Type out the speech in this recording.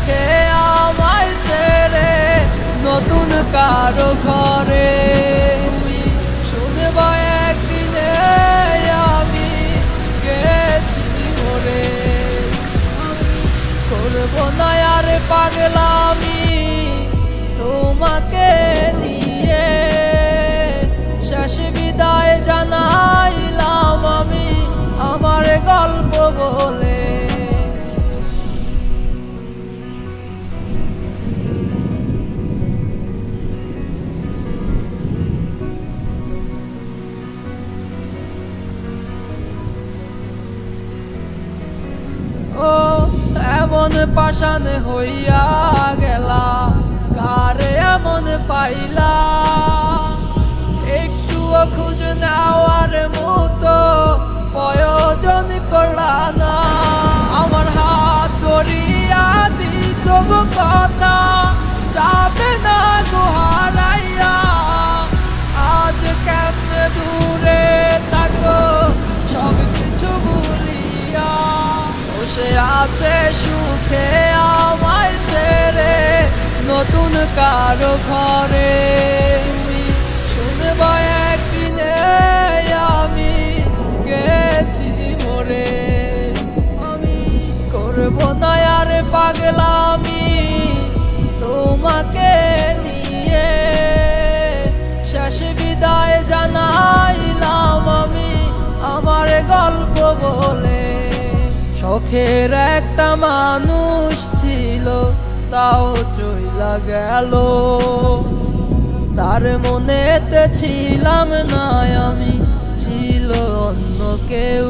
সুখে আমায় ছেড়ে নতুন কারো ঘরে। তুমি শুনবা একদিনে আমি গেছি মরে। করবো না আর পাগলামি তোমাকে নিয়ে, শেষ বিদায় জানাইলাম আমি আমার গল্প বলে। ও এমন পাষাণ হইয়া গেলা, কারে এমন পাইলা, একটুও খোঁজ নেওয়ার মতো প্রয়োজন করলা না। আমার হাত ধরিয়া দিসব কথা যাবে না গো হারাইয়া। আজ কেমনে দূরে থাকো সব কিছু ভুলিয়া, বসে আছে সুখে আমায় ছেড়ে নতুন কারো ঘরে। তুমি শুনবা একদিনে আমি গেছি মরে। আমি করবো না আর পাগলামি তোমাকে নিয়ে, শেষ বিদায় জানাইলাম আমি আমার গল্প বলে। শখের একটা মানুষ ছিল তাও চইলা গেল, তার মনেতে ছিলাম না আমি, ছিল অন্য কেউ।